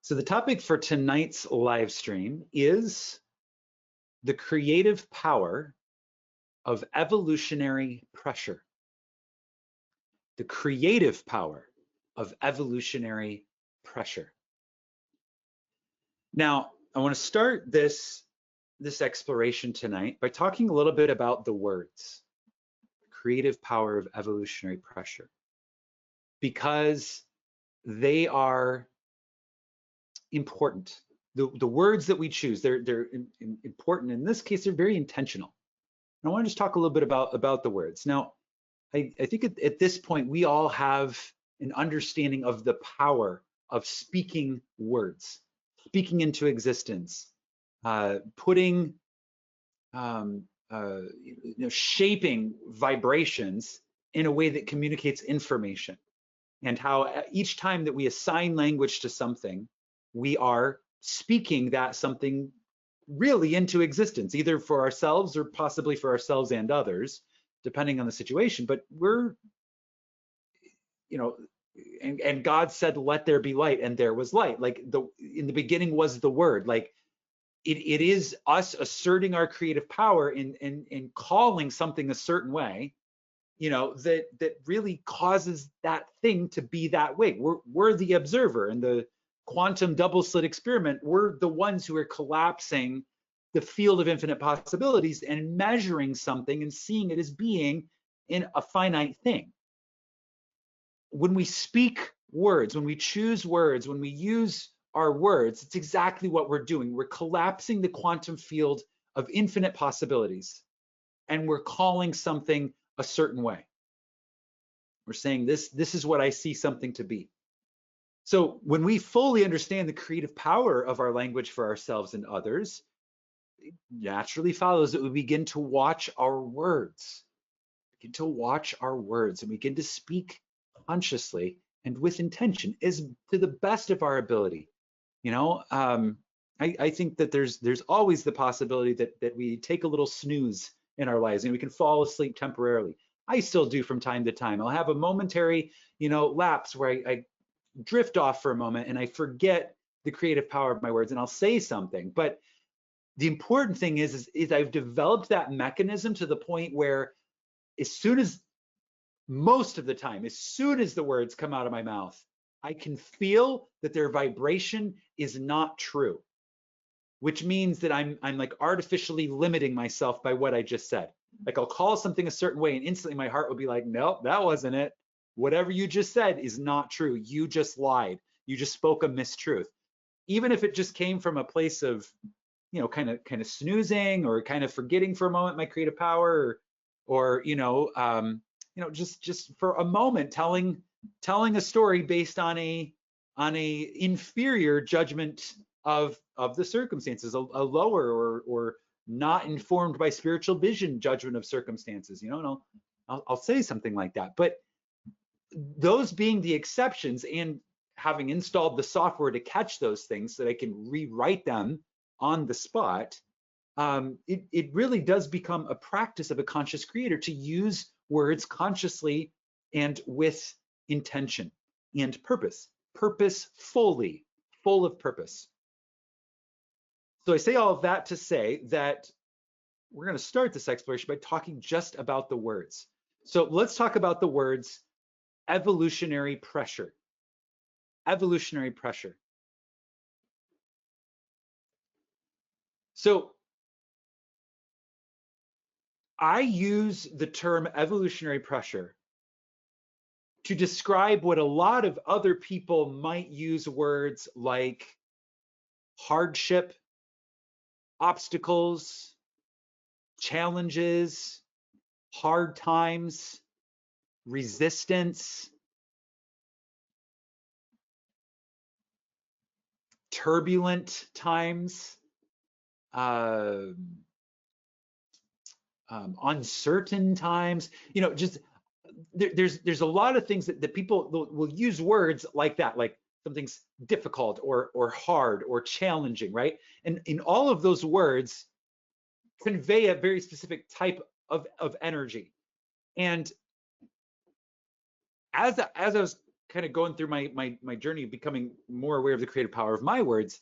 So the topic for tonight's live stream is the creative power of evolutionary pressure. The creative power of evolutionary pressure. Now, I want to start this exploration tonight by talking a little bit about the words, creative power of evolutionary pressure, because they are important. The words that we choose, they're important. In this case, they're very intentional. And I want to just talk a little bit about the words. Now, I think at this point, we all have an understanding of the power of speaking words, speaking into existence, putting, shaping vibrations in a way that communicates information, and how each time that we assign language to something, we are speaking that something really into existence, either for ourselves or possibly for ourselves and others, depending on the situation. But we're, and God said, "Let there be light," and there was light. Like in the beginning was the Word. Like it is us asserting our creative power in calling something a certain way, that really causes that thing to be that way. We're the observer. In the quantum double slit experiment, we're the ones who are collapsing the field of infinite possibilities and measuring something and seeing it as being in a finite thing. When we speak words, when we choose words, when we use our words, it's exactly what we're doing. We're collapsing the quantum field of infinite possibilities, and we're calling something a certain way. We're saying this is what I see something to be. So when we fully understand the creative power of our language for ourselves and others, it naturally follows that we begin to watch our words, and we begin to speak consciously and with intention, as to the best of our ability. I think that there's always the possibility that we take a little snooze in our lives and we can fall asleep temporarily. I still do from time to time. I'll have a momentary, lapse where I drift off for a moment and I forget the creative power of my words, and I'll say something. But the important thing is I've developed that mechanism to the point where most of the time, as soon as the words come out of my mouth, I can feel that their vibration is not true, which means that I'm like artificially limiting myself by what I just said. Like I'll call something a certain way and instantly my heart will be like, nope, that wasn't it. Whatever you just said is not true. You just lied. You just spoke a mistruth. Even if it just came from a place of, kind of snoozing or kind of forgetting for a moment my creative power, or just for a moment telling a story based on a inferior judgment of the circumstances, a lower or not informed by spiritual vision judgment of circumstances, and I'll say something like that. But those being the exceptions, and having installed the software to catch those things so that I can rewrite them on the spot, it really does become a practice of a conscious creator to use words consciously and with intention and purposefully, full of purpose. So I say all of that to say that we're going to start this exploration by talking just about the words. So let's talk about the words evolutionary pressure. Evolutionary pressure. So I use the term evolutionary pressure to describe what a lot of other people might use words like hardship, obstacles, challenges, hard times, resistance, turbulent times, uncertain times. Just there's a lot of things that people will use words like that, like something's difficult or hard or challenging, right? And in all of those words convey a very specific type of energy. And as I was kind of going through my journey of becoming more aware of the creative power of my words,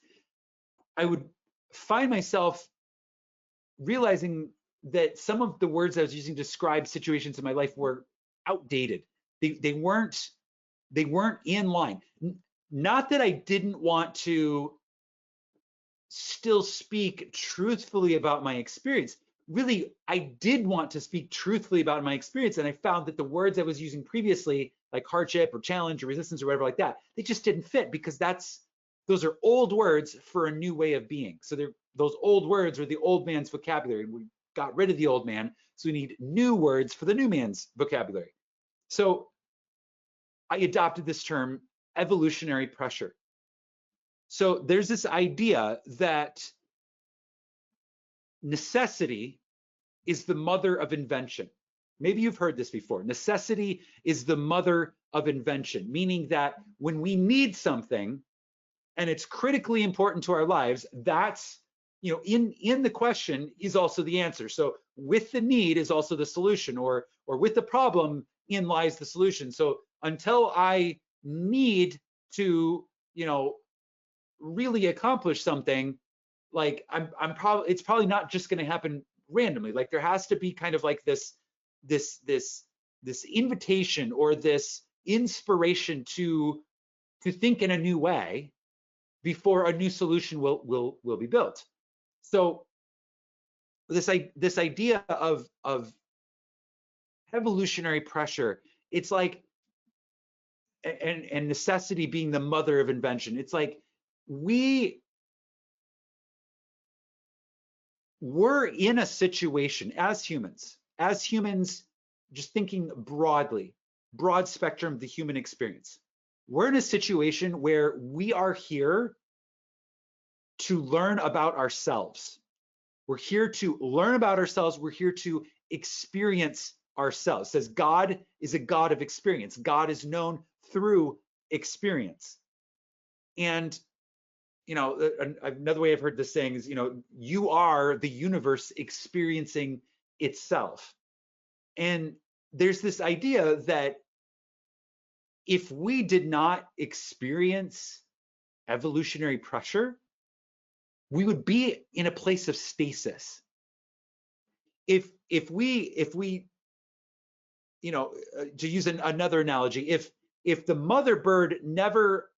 I would find myself realizing that some of the words I was using to describe situations in my life were outdated. They weren't in line. Not that I didn't want to still speak truthfully about my experience. Really, I did want to speak truthfully about my experience, and I found that the words I was using previously, like hardship or challenge or resistance or whatever like that, they just didn't fit, because those are old words for a new way of being. So those old words are the old man's vocabulary. We got rid of the old man, so we need new words for the new man's vocabulary. So I adopted this term, evolutionary pressure. So there's this idea that necessity is the mother of invention. Maybe you've heard this before. Necessity is the mother of invention, meaning that when we need something and it's critically important to our lives, that's, in the question is also the answer. So with the need is also the solution, or with the problem in lies the solution. So until I need to, really accomplish something, like it's probably not just going to happen randomly. Like there has to be kind of like this invitation or this inspiration to think in a new way before a new solution will be built. So this idea of evolutionary pressure, it's like, and necessity being the mother of invention, it's like we're in a situation as humans, just thinking broadly, broad spectrum of the human experience. We're in a situation where we are here to learn about ourselves. We're here to learn about ourselves. We're here to experience ourselves. It says God is a God of experience. God is known through experience. And another way I've heard this saying is, you are the universe experiencing itself. And there's this idea that if we did not experience evolutionary pressure, we would be in a place of stasis. If we to use another analogy, if the mother bird never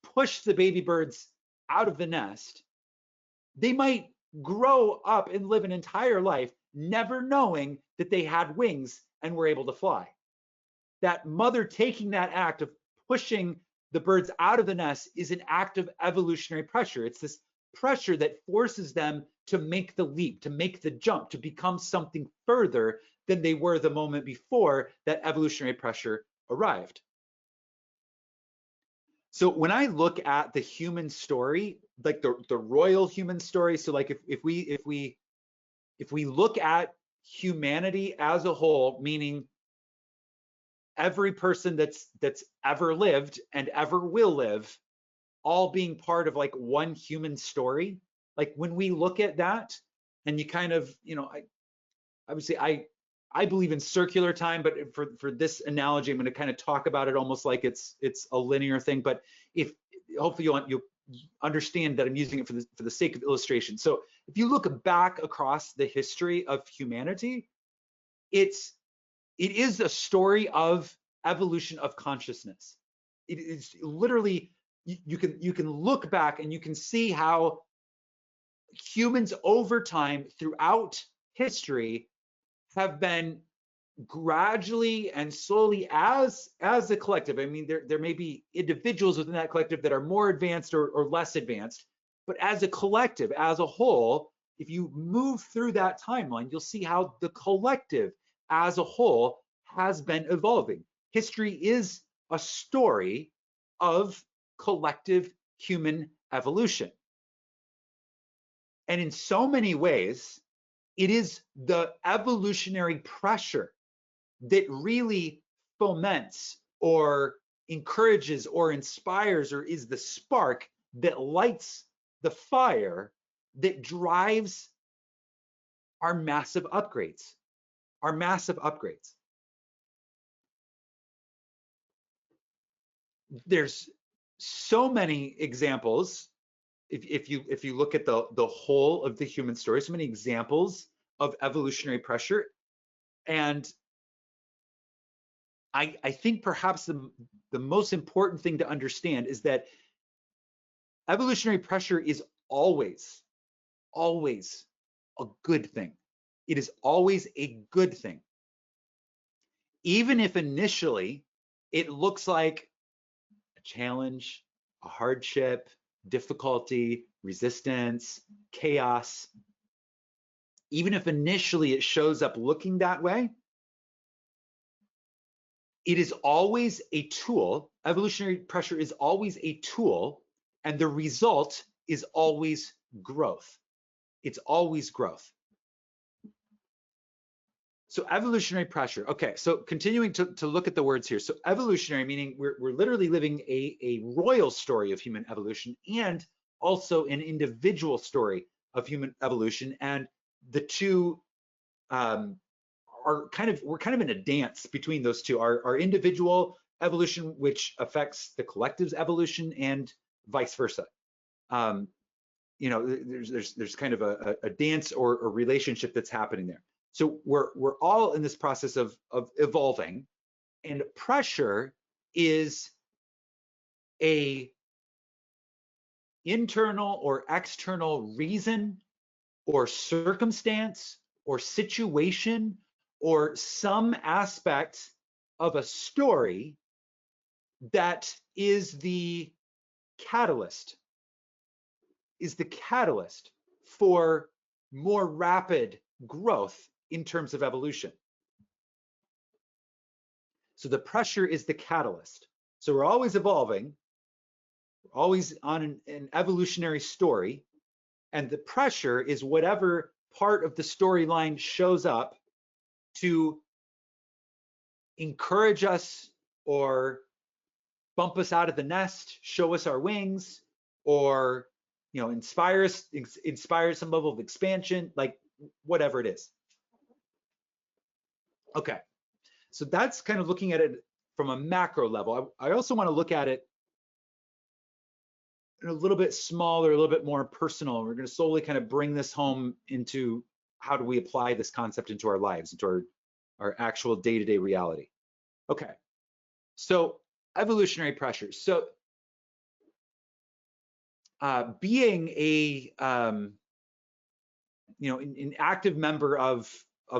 pushed the baby birds out of the nest, they might grow up and live an entire life never knowing that they had wings and were able to fly. That mother taking that act of pushing the birds out of the nest is an act of evolutionary pressure. It's this pressure that forces them to make the leap, to make the jump, to become something further than they were the moment before that evolutionary pressure arrived. So when I look at the human story, like the royal human story, so like if we look at humanity as a whole, meaning every person that's ever lived and ever will live, all being part of like one human story, like when we look at that, and you kind of, I would say I believe in circular time, but for this analogy, I'm going to kind of talk about it almost like it's a linear thing. But if hopefully you'll understand that I'm using it for the sake of illustration. So if you look back across the history of humanity, it is a story of evolution of consciousness. It is literally, you can look back and you can see how humans over time throughout history have been gradually and slowly as a collective. I mean, there may be individuals within that collective that are more advanced or less advanced, but as a collective, as a whole, if you move through that timeline, you'll see how the collective as a whole has been evolving. History is a story of collective human evolution. And in so many ways, it is the evolutionary pressure that really foments or encourages or inspires or is the spark that lights the fire that drives our massive upgrades, there's so many examples. If you look at the whole of the human story, so many examples of evolutionary pressure. And I think perhaps the most important thing to understand is that evolutionary pressure is always, always a good thing. It is always a good thing. Even if initially it looks like a challenge, a hardship, difficulty, resistance, chaos, even if initially it shows up looking that way, it is always a tool. Evolutionary pressure is always a tool, and the result is always growth. It's always growth. So evolutionary pressure. Okay, so continuing to look at the words here. So evolutionary, meaning we're literally living a royal story of human evolution and also an individual story of human evolution. And the two we're kind of in a dance between those two. Our individual evolution, which affects the collective's evolution, and vice versa. You know, there's kind of a dance or a relationship that's happening there. So we're all in this process of evolving, and pressure is a internal or external reason or circumstance or situation or some aspect of a story that is the catalyst for more rapid growth in terms of evolution. So the pressure is the catalyst. So we're always evolving, we're always on an evolutionary story, and the pressure is whatever part of the storyline shows up to encourage us or bump us out of the nest, show us our wings, or inspire some level of expansion, like whatever it is. Okay, so that's kind of looking at it from a macro level. I also want to look at it a little bit smaller, a little bit more personal. We're going to slowly kind of bring this home into how do we apply this concept into our lives, into our actual day-to-day reality. Okay, so evolutionary pressure. So being a an active member of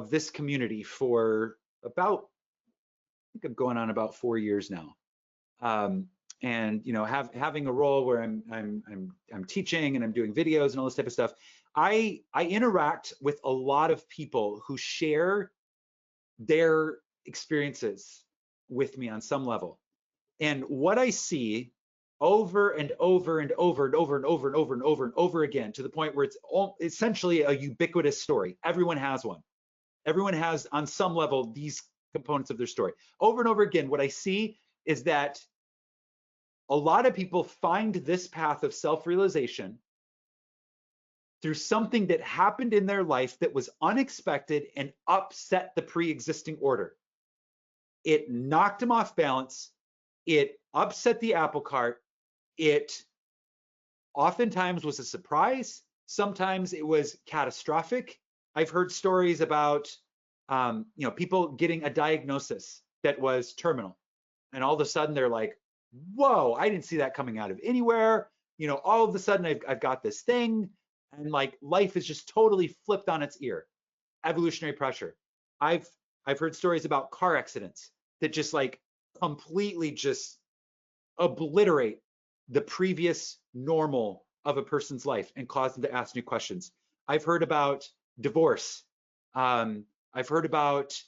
this community for about, I think I'm going on about 4 years now, and having a role where I'm teaching and I'm doing videos and all this type of stuff. I interact with a lot of people who share their experiences with me on some level, and what I see over and over and over and over and over and over and over and over again, to the point where it's essentially a ubiquitous story. Everyone has one. Everyone has, on some level, these components of their story. Over and over again, what I see is that a lot of people find this path of self-realization through something that happened in their life that was unexpected and upset the pre-existing order. It knocked them off balance. It upset the apple cart. It oftentimes was a surprise. Sometimes it was catastrophic. I've heard stories about people getting a diagnosis that was terminal, and all of a sudden they're like, whoa, I didn't see that coming out of anywhere. All of a sudden I've got this thing, and like life is just totally flipped on its ear. Evolutionary pressure. I've heard stories about car accidents that just like completely just obliterate the previous normal of a person's life and cause them to ask new questions. I've heard about divorce. I've heard about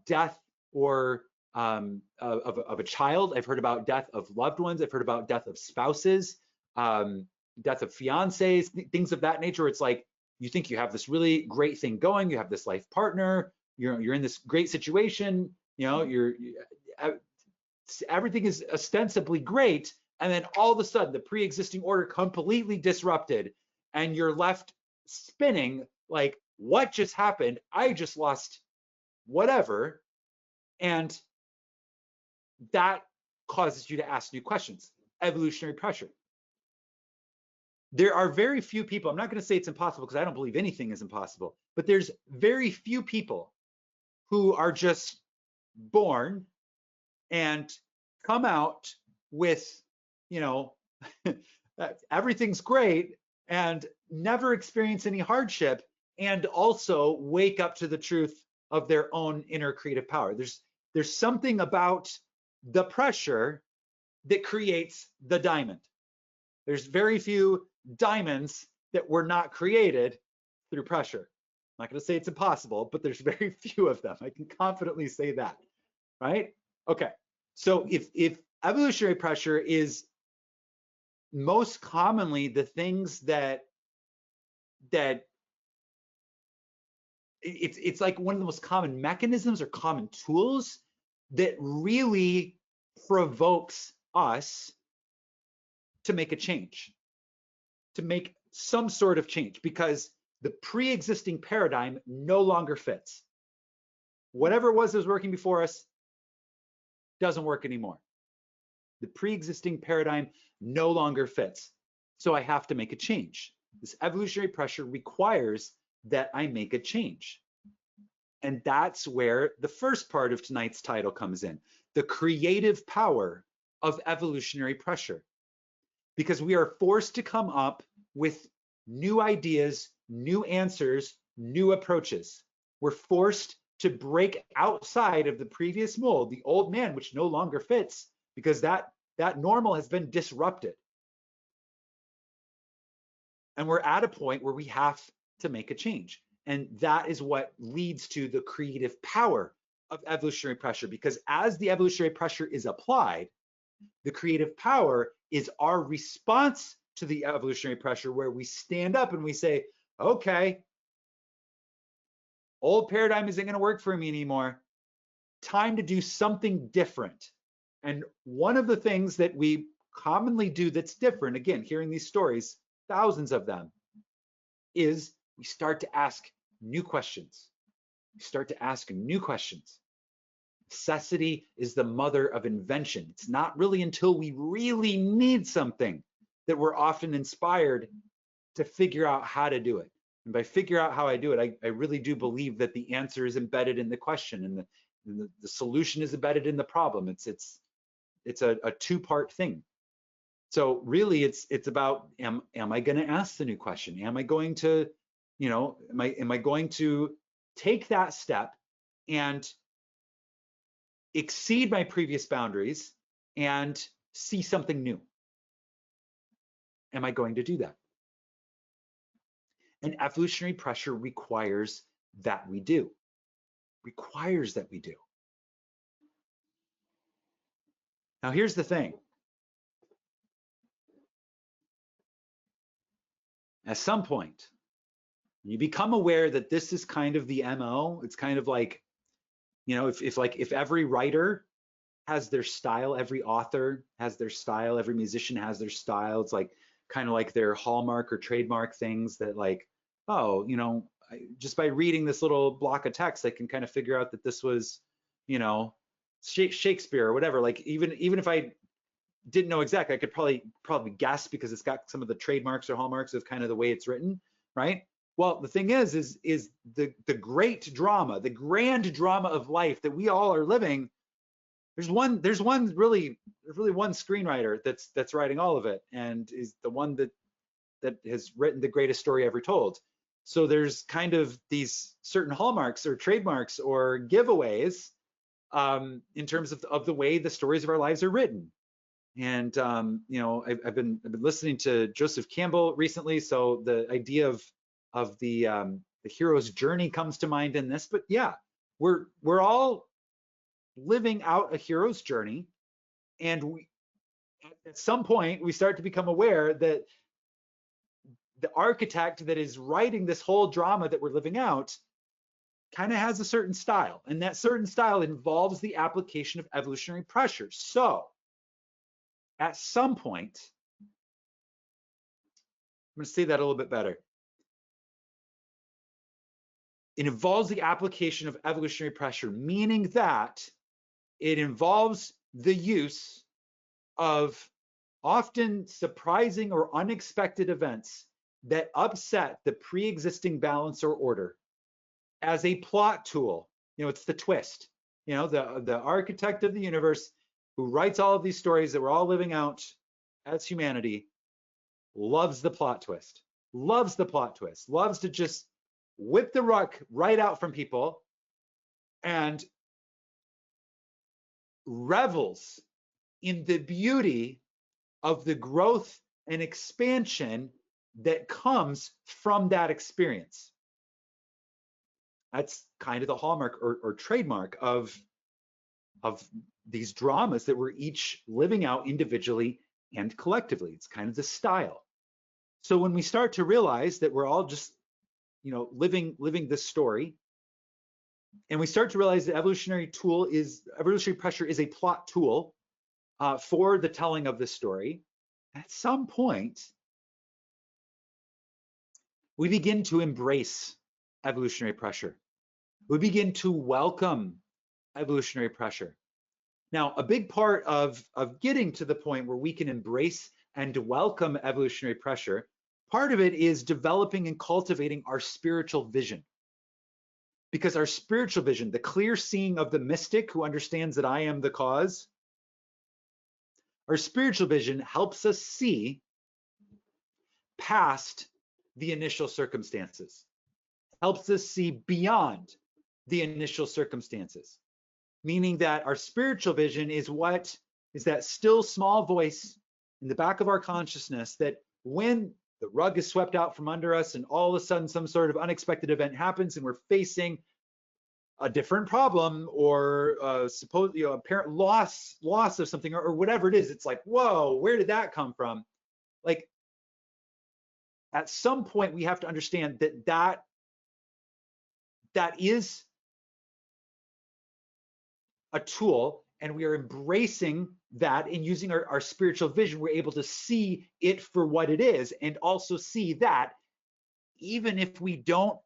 death or of a child. I've heard about death of loved ones. I've heard about death of spouses, death of fiancés, things of that nature. It's like you think you have this really great thing going. You have this life partner. You're in this great situation. Everything is ostensibly great, and then all of a sudden the pre-existing order completely disrupted, and you're left spinning like, what just happened? I just lost whatever. And that causes you to ask new questions. Evolutionary pressure. There are very few people, I'm not going to say it's impossible because I don't believe anything is impossible, but there's very few people who are just born and come out with, you know, everything's great and never experience any hardship and also wake up to the truth of their own inner creative power. There's something about the pressure that creates the diamond. There's very few diamonds that were not created through pressure. I'm not going to say it's impossible, but there's very few of them. I can confidently say that, right? Okay, so if evolutionary pressure is most commonly the things that it's like one of the most common mechanisms or common tools that really provokes us to make a change, to make some sort of change, because the pre-existing paradigm no longer fits. Whatever it was that was working before us doesn't work anymore. The pre-existing paradigm no longer fits. So I have to make a change. This evolutionary pressure requires that I make a change. And that's where the first part of tonight's title comes in, the creative power of evolutionary pressure. Because we are forced to come up with new ideas, new answers, new approaches. We're forced to break outside of the previous mold, the old man, which no longer fits, because that normal has been disrupted. And we're at a point where we have to make a change. And that is what leads to the creative power of evolutionary pressure, because as the evolutionary pressure is applied, the creative power is our response to the evolutionary pressure, where we stand up and we say, okay, old paradigm isn't going to work for me anymore. Time to do something different. And one of the things that we commonly do that's different, again, hearing these stories, thousands of them, is we start to ask new questions. We start to ask new questions. Necessity is the mother of invention. It's not really until we really need something that we're often inspired to figure out how to do it. And by figure out how I do it, I really do believe that the answer is embedded in the question, and the solution is embedded in the problem. It's a two-part thing. So really, it's about, am I going to ask the new question? Am I going to, am I going to take that step and exceed my previous boundaries and see something new? Am I going to do that? And evolutionary pressure requires that we do. Requires that we do. Now, here's the thing. At some point, you become aware that this is kind of the MO. It's kind of like, if every writer has their style, every author has their style, every musician has their style. It's like kind of like their hallmark or trademark things that, like, oh, just by reading this little block of text, I can kind of figure out that this was, Shakespeare or whatever. Like even if I didn't know exactly, I could probably guess, because it's got some of the trademarks or hallmarks of kind of the way it's written, right? Well, the thing is the great drama, the grand drama of life that we all are living. There's one really one screenwriter that's writing all of it, and is the one that has written the greatest story ever told. So there's kind of these certain hallmarks or trademarks or giveaways in terms of the way the stories of our lives are written. And I've been listening to Joseph Campbell recently, so the idea of the hero's journey comes to mind in this. But yeah, we're all living out a hero's journey, and we, at some point, we start to become aware that the architect that is writing this whole drama that we're living out kind of has a certain style, and that certain style involves the application of evolutionary pressure. So at some point, I'm going to say that a little bit better. It involves the application of evolutionary pressure, meaning that it involves the use of often surprising or unexpected events that upset the pre-existing balance or order as a plot tool. It's the twist. The architect of the universe who writes all of these stories that we're all living out as humanity loves the plot twist, loves to just whip the rug right out from people and revels in the beauty of the growth and expansion that comes from that experience. That's kind of the hallmark or trademark of these dramas that we're each living out individually and collectively. It's kind of the style. So when we start to realize that we're all just, living this story, and we start to realize that evolutionary pressure is a plot tool for the telling of the story, at some point, we begin to embrace evolutionary pressure. We begin to welcome evolutionary pressure. Now, a big part of getting to the point where we can embrace and welcome evolutionary pressure, part of it is developing and cultivating our spiritual vision. Because our spiritual vision, the clear seeing of the mystic who understands that I am the cause, our spiritual vision helps us see past the initial circumstances, helps us see beyond the initial circumstances, meaning that our spiritual vision is that still small voice in the back of our consciousness that when the rug is swept out from under us and all of a sudden some sort of unexpected event happens and we're facing a different problem or apparent loss of something or whatever it is, it's like, whoa, where did that come from? Like, at some point we have to understand that is a tool, and we are embracing that and using our spiritual vision. We're able to see it for what it is, and also see that even if we don't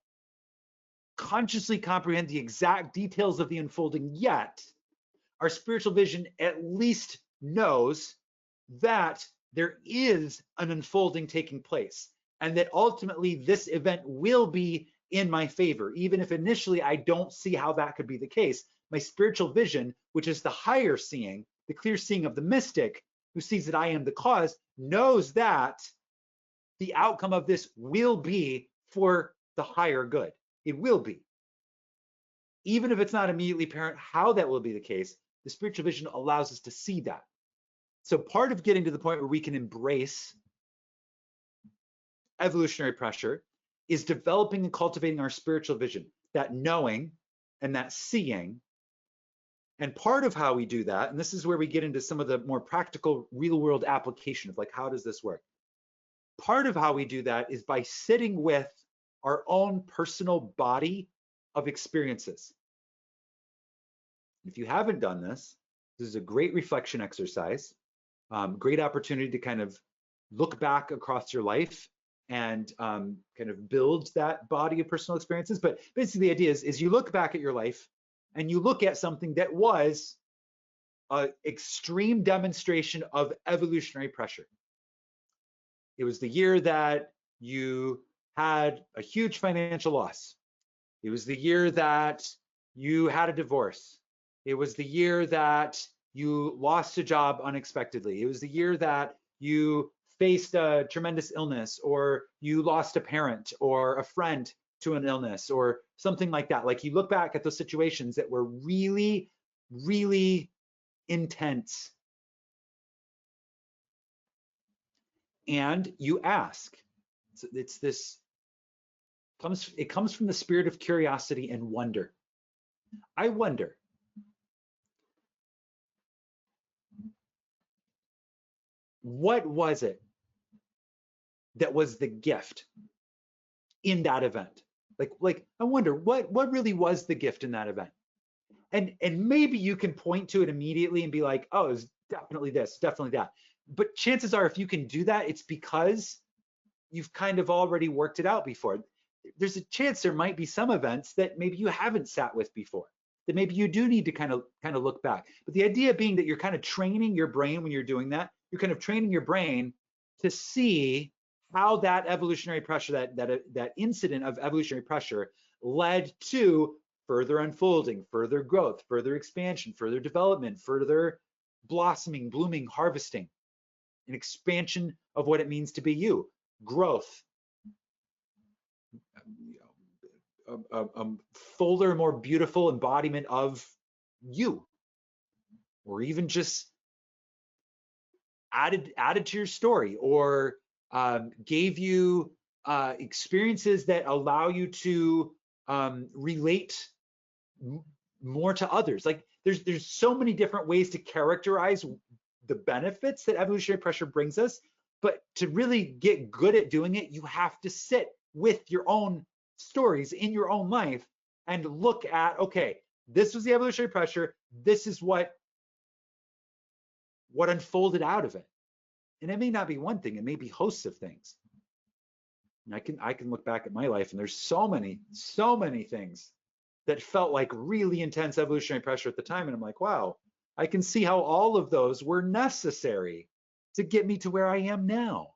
consciously comprehend the exact details of the unfolding yet, our spiritual vision at least knows that there is an unfolding taking place, and that ultimately this event will be in my favor, even if initially I don't see how that could be the case. My spiritual vision, which is the higher seeing, the clear seeing of the mystic who sees that I am the cause, knows that the outcome of this will be for the higher good. It will be. Even if it's not immediately apparent how that will be the case, the spiritual vision allows us to see that. So part of getting to the point where we can embrace evolutionary pressure is developing and cultivating our spiritual vision, that knowing and that seeing. And part of how we do that, and this is where we get into some of the more practical real world application of like, how does this work? Part of how we do that is by sitting with our own personal body of experiences. If you haven't done this, this is a great reflection exercise, great opportunity to kind of look back across your life and kind of build that body of personal experiences. But basically the idea is you look back at your life and you look at something that was an extreme demonstration of evolutionary pressure. It was the year that you had a huge financial loss. It was the year that you had a divorce. It was the year that you lost a job unexpectedly. It was the year that you faced a tremendous illness, or you lost a parent or a friend to an illness or something like that. Like, you look back at those situations that were really, really intense. And you ask, it comes from the spirit of curiosity and wonder. I wonder, what was it that was the gift in that event? Like I wonder what really was the gift in that event? And maybe you can point to it immediately and be like, oh, it was definitely this, definitely that. But chances are, if you can do that, it's because you've kind of already worked it out before. There's a chance there might be some events that maybe you haven't sat with before, then maybe you do need to kind of look back. But the idea being that you're kind of training your brain when you're doing that, you're kind of training your brain to see how that evolutionary pressure, that incident of evolutionary pressure led to further unfolding, further growth, further expansion, further development, further blossoming, blooming, harvesting, an expansion of what it means to be you, growth, a fuller, more beautiful embodiment of you, or even just added to your story, or gave you experiences that allow you to relate more to others. Like there's so many different ways to characterize the benefits that evolutionary pressure brings us, but to really get good at doing it, you have to sit with your own stories in your own life and look at, okay, this was the evolutionary pressure, this is what unfolded out of it. And it may not be one thing, it may be hosts of things. And I can look back at my life, and there's so many things that felt like really intense evolutionary pressure at the time, and I'm like, wow, I can see how all of those were necessary to get me to where I am now.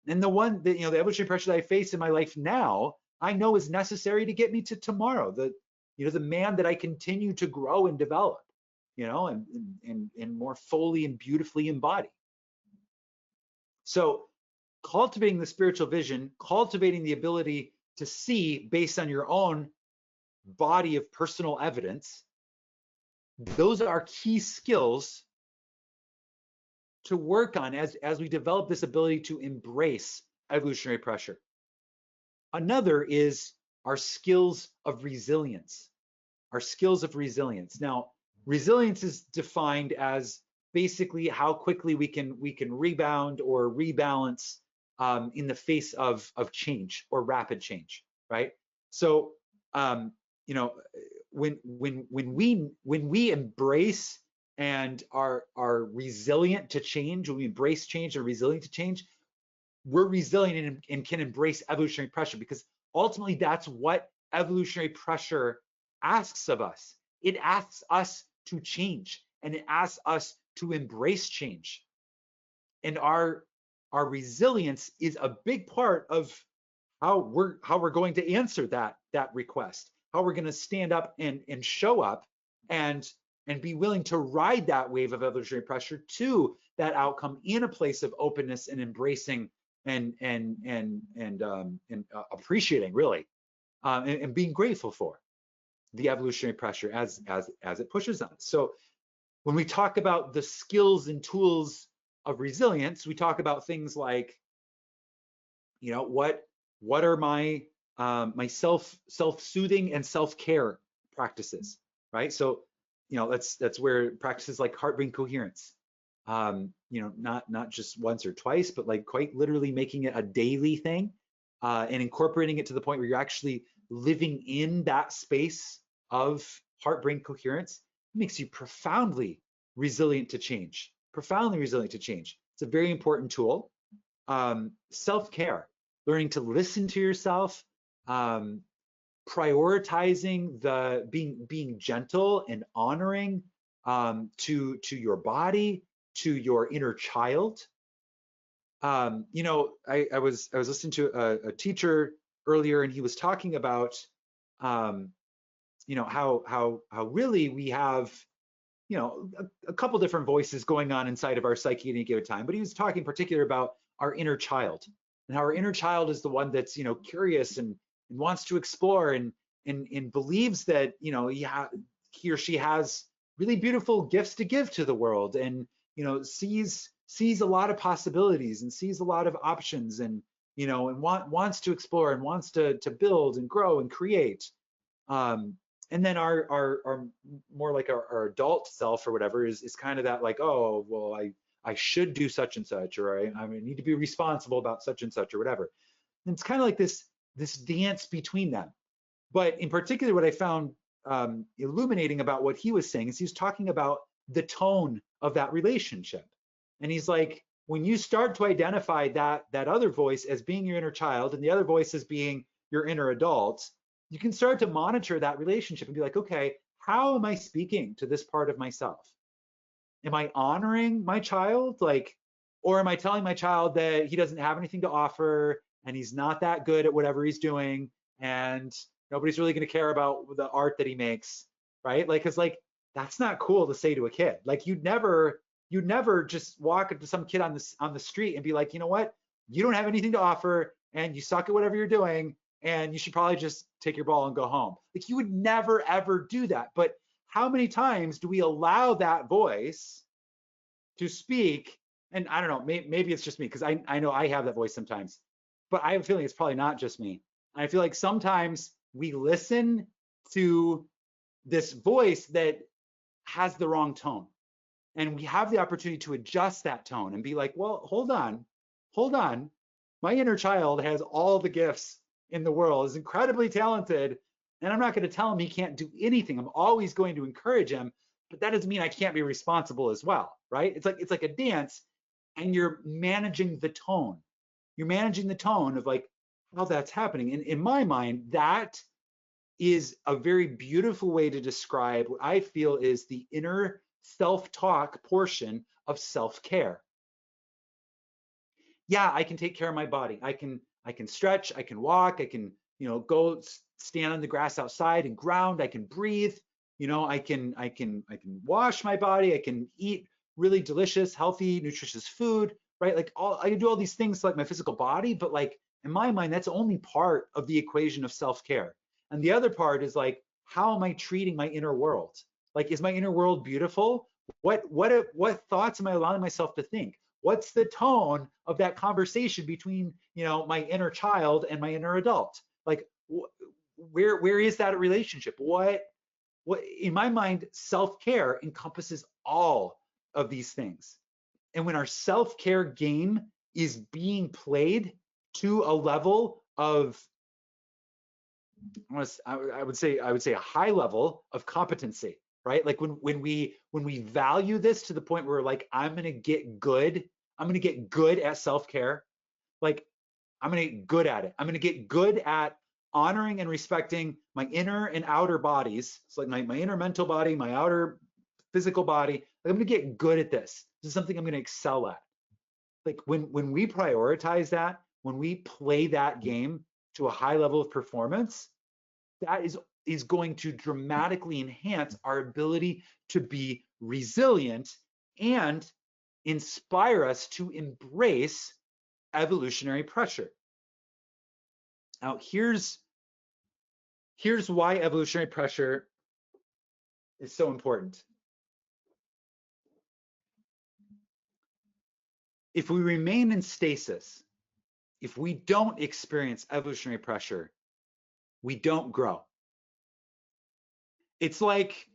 And the one that, the evolutionary pressure that I face in my life now, I know is necessary to get me to tomorrow, the man that I continue to grow and develop, and more fully and beautifully embody. So cultivating the spiritual vision, cultivating the ability to see based on your own body of personal evidence, those are key skills to work on as we develop this ability to embrace evolutionary pressure. Another is our skills of resilience. Our skills of resilience. Now, resilience is defined as basically how quickly we can rebound or rebalance in the face of change or rapid change, right? So, when we embrace and are resilient to change, when we embrace change and resilient to change, we're resilient and can embrace evolutionary pressure, because ultimately that's what evolutionary pressure asks of us. It asks us to change, and it asks us to embrace change. And our resilience is a big part of how we're going to answer that request, how we're going to stand up and show up and be willing to ride that wave of evolutionary pressure to that outcome in a place of openness and embracing and appreciating, really, and being grateful for the evolutionary pressure as it pushes on us. So when we talk about the skills and tools of resilience, we talk about things like, what are my my self-soothing and self-care practices, right? So, that's where practices like heart-brain coherence, not just once or twice, but like quite literally making it a daily thing, and incorporating it to the point where you're actually living in that space of heart-brain coherence. It makes you profoundly resilient to change, It's a very important tool. Self-care, learning to listen to yourself, prioritizing being gentle and honoring to your body, to your inner child. I was listening to a teacher earlier, and he was talking about how really we have a couple different voices going on inside of our psyche at any given time, but he was talking in particular about our inner child, and how our inner child is the one that's curious and wants to explore and believes that he or she has really beautiful gifts to give to the world, and sees a lot of possibilities and sees a lot of options, and wants to explore and wants to build and grow and create. And then our more like our adult self or whatever is kind of that, like, oh, well, I should do such and such, or I need to be responsible about such and such or whatever. And it's kind of like this dance between them. But in particular, what I found illuminating about what he was saying is he was talking about the tone of that relationship. And he's like, when you start to identify that other voice as being your inner child and the other voice as being your inner adult, you can start to monitor that relationship and be like, okay, how am I speaking to this part of myself? Am I honoring my child? Like, or am I telling my child that he doesn't have anything to offer and he's not that good at whatever he's doing and nobody's really going to care about the art that he makes, right? Like, cause like, that's not cool to say to a kid. Like you'd never just walk up to some kid on the street and be like, you know what? You don't have anything to offer and you suck at whatever you're doing and you should probably just take your ball and go home. Like you would never ever do that. But how many times do we allow that voice to speak? And I don't know, maybe it's just me because I know I have that voice sometimes, but I have a feeling it's probably not just me. I feel like sometimes we listen to this voice that has the wrong tone. And we have the opportunity to adjust that tone and be like, well, hold on. My inner child has all the gifts in the world, is incredibly talented, and I'm not going to tell him he can't do anything. I'm always going to encourage him, but that doesn't mean I can't be responsible as well, right? It's like a dance, and you're managing the tone. You're managing the tone of like how that's happening. And in my mind, that is a very beautiful way to describe what I feel is the inner self-talk portion of self-care. Yeah, I can take care of my body. I can stretch, I can walk, I can, go stand on the grass outside and ground, I can breathe, I can wash my body, I can eat really delicious, healthy, nutritious food, right? Like I can do all these things like my physical body, but like in my mind, that's only part of the equation of self-care. And the other part is like, how am I treating my inner world? Like, is my inner world beautiful? What thoughts am I allowing myself to think? What's the tone of that conversation between, my inner child and my inner adult? Like, where is that relationship? What in my mind, self-care encompasses all of these things. And when our self-care game is being played to a level of, I would say a high level of competency, right? Like when we value this to the point where like I'm gonna get good at self-care. Like I'm gonna get good at it. I'm gonna get good at honoring and respecting my inner and outer bodies. So like my inner mental body, my outer physical body. Like, I'm gonna get good at this. This is something I'm gonna excel at. Like when we prioritize that, when we play that game to a high level of performance, that is going to dramatically enhance our ability to be resilient and inspire us to embrace evolutionary pressure. Now, here's why evolutionary pressure is so important. If we remain in stasis, if we don't experience evolutionary pressure, we don't grow. It's like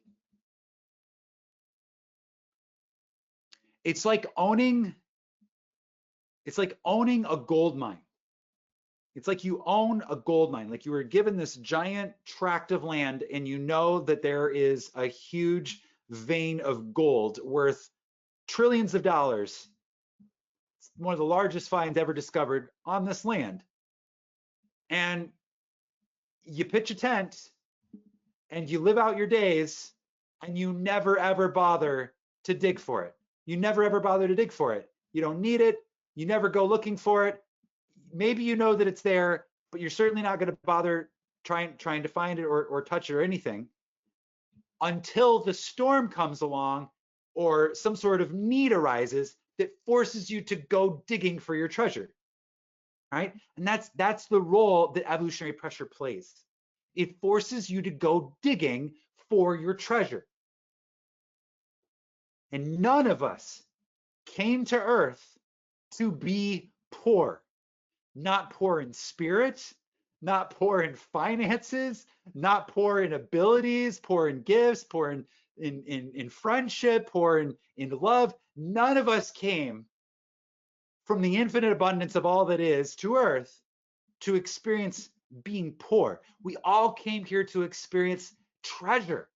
owning a gold mine. It's like you own a gold mine, like you were given this giant tract of land and you know that there is a huge vein of gold worth trillions of dollars. It's one of the largest finds ever discovered on this land. And you pitch a tent and you live out your days and you never ever bother to dig for it. You never ever bother to dig for it. You don't need it. You never go looking for it. Maybe you know that it's there, but you're certainly not going to bother trying to find it or touch it or anything until the storm comes along or some sort of need arises that forces you to go digging for your treasure, right? And that's the role that evolutionary pressure plays. It forces you to go digging for your treasure. And none of us came to Earth to be poor. Not poor in spirit, not poor in finances, not poor in abilities, poor in gifts, poor in friendship, poor in love. None of us came from the infinite abundance of all that is to Earth to experience being poor. We all came here to experience treasure,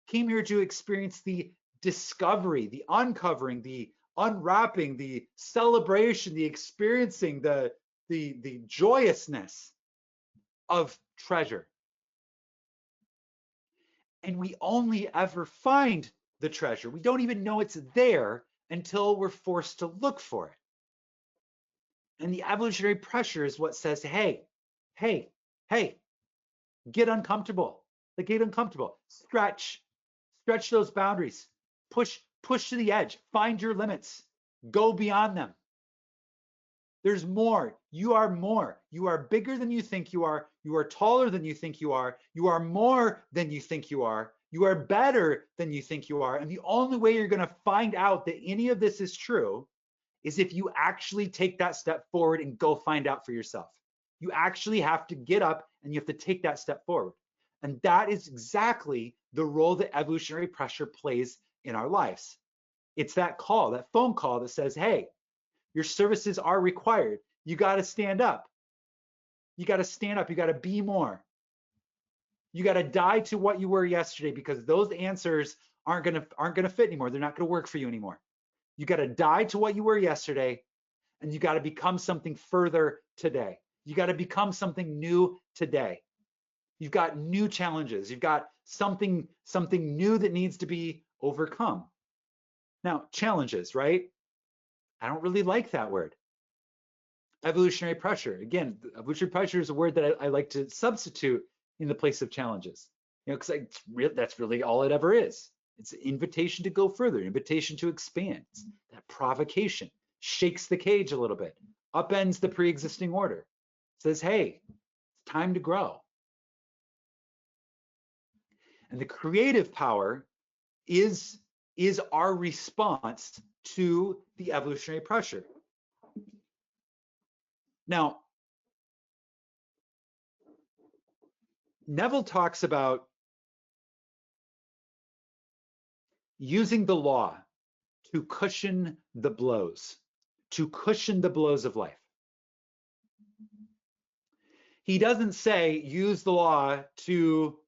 came here to experience the discovery, the uncovering, the unwrapping, the celebration, the experiencing, the joyousness of treasure. And we only ever find the treasure. We don't even know it's there until we're forced to look for it. And the evolutionary pressure is what says, hey, hey, hey, get uncomfortable. Like, get uncomfortable. Stretch those boundaries. Push to the edge. Find your limits. Go beyond them. There's more. You are more. You are bigger than you think you are. You are taller than you think you are. You are more than you think you are. You are better than you think you are. And the only way you're going to find out that any of this is true is if you actually take that step forward and go find out for yourself. You actually have to get up and you have to take that step forward. And that is exactly the role that evolutionary pressure plays in our lives. It's that call, that phone call that says, hey, your services are required. You got to stand up. You got to stand up. You got to be more. You got to die to what you were yesterday, because those answers aren't going to fit anymore. They're not going to work for you anymore. You got to die to what you were yesterday, and you got to become something further today. You got to become something new today. You've got new challenges. You've got something new that needs to be overcome. Now, challenges, right? I don't really like that word. Evolutionary pressure. Again, evolutionary pressure is a word that I like to substitute in the place of challenges. Because that's really all it ever is. It's an invitation to go further, an invitation to expand. It's that provocation, shakes the cage a little bit, upends the pre-existing order, says, hey, it's time to grow. And the creative power is our response to the evolutionary pressure. Now, Neville talks about using the law to cushion the blows of life. He doesn't say use the law to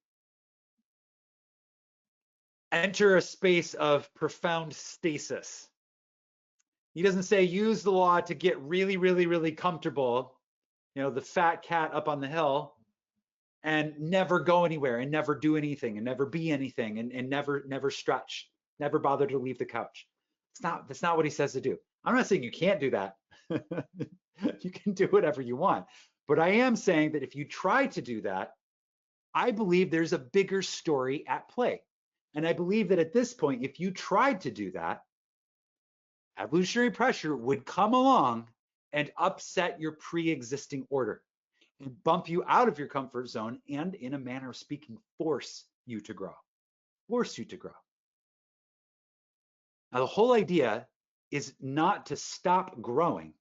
enter a space of profound stasis. He doesn't say use the law to get really, really, really comfortable, the fat cat up on the hill, and never go anywhere and never do anything and never be anything and never stretch, never bother to leave the couch. That's not what he says to do. I'm not saying you can't do that. You can do whatever you want. But I am saying that if you try to do that, I believe there's a bigger story at play. And I believe that at this point, if you tried to do that, evolutionary pressure would come along and upset your pre-existing order and bump you out of your comfort zone and, in a manner of speaking, force you to grow. Now, the whole idea is not to stop growing,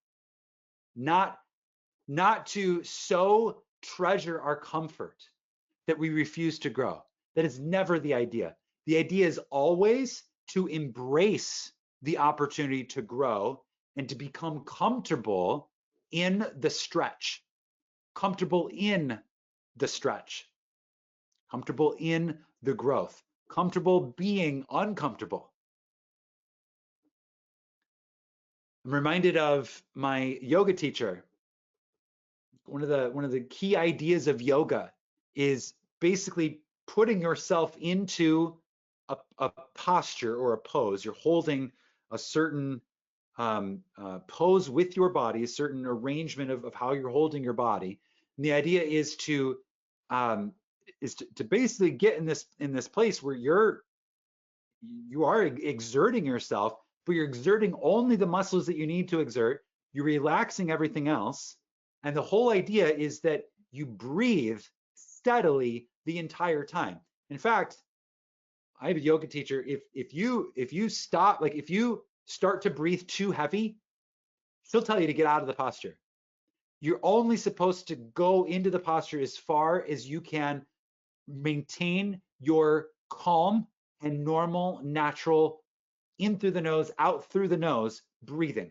not to so treasure our comfort that we refuse to grow. That is never the idea. The idea is always to embrace the opportunity to grow and to become comfortable in the stretch, comfortable in the growth, comfortable being uncomfortable. I'm reminded of my yoga teacher. One of the key ideas of yoga is basically putting yourself into a posture or a pose. You're holding a certain pose with your body, a certain arrangement of how you're holding your body. And the idea is to basically get in this place where you are exerting yourself, but you're exerting only the muscles that you need to exert. You're relaxing everything else. And the whole idea is that you breathe steadily the entire time. In fact, I have a yoga teacher. If you stop, like if you start to breathe too heavy, she'll tell you to get out of the posture. You're only supposed to go into the posture as far as you can maintain your calm and normal, natural, in through the nose, out through the nose breathing.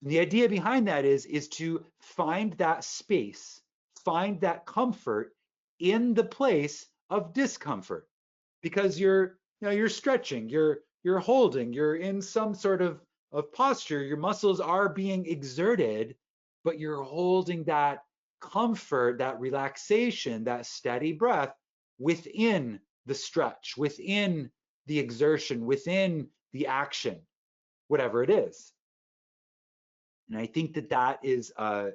And the idea behind that is to find that space, find that comfort in the place of discomfort, because you're stretching, you're holding, you're in some sort of posture, your muscles are being exerted, but you're holding that comfort, that relaxation, that steady breath within the stretch, within the exertion, within the action, whatever it is. And I think that that is a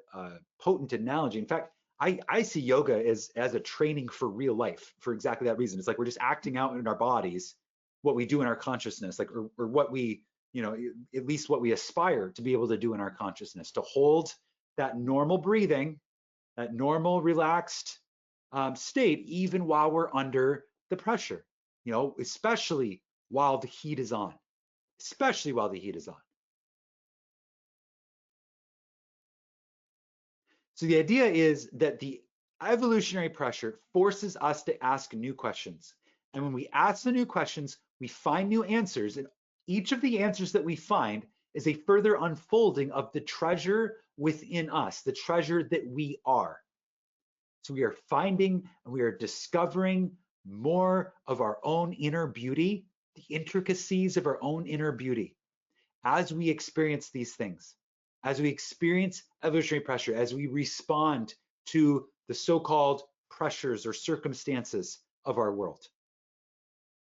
potent analogy. In fact, I see yoga as a training for real life for exactly that reason. It's like we're just acting out in our bodies what we do in our consciousness, like or what we, you know, at least what we aspire to be able to do in our consciousness, to hold that normal breathing, that normal relaxed state, even while we're under the pressure, you know, especially while the heat is on, especially while the heat is on. So the idea is that the evolutionary pressure forces us to ask new questions. And when we ask the new questions, we find new answers. And each of the answers that we find is a further unfolding of the treasure within us, the treasure that we are. So we are finding and we are discovering more of our own inner beauty, the intricacies of our own inner beauty as we experience these things, as we experience evolutionary pressure, as we respond to the so-called pressures or circumstances of our world.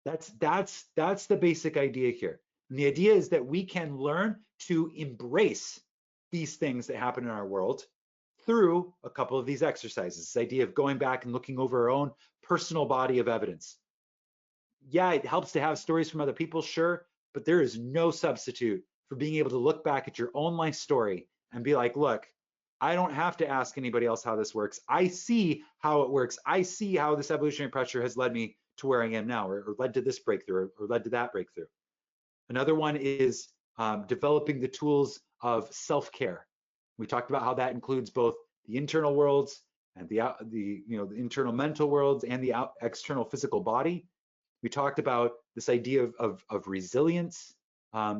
That's the basic idea here. And the idea is that we can learn to embrace these things that happen in our world through a couple of these exercises. This idea of going back and looking over our own personal body of evidence. Yeah, it helps to have stories from other people, sure, but there is no substitute for being able to look back at your own life story and be like, look, I don't have to ask anybody else how this works. I see how it works. I see how this evolutionary pressure has led me to where I am now, or led to this breakthrough, or led to that breakthrough. Another one is developing the tools of self-care. We talked about how that includes both the internal worlds and the internal mental worlds and the external physical body. We talked about this idea of resilience,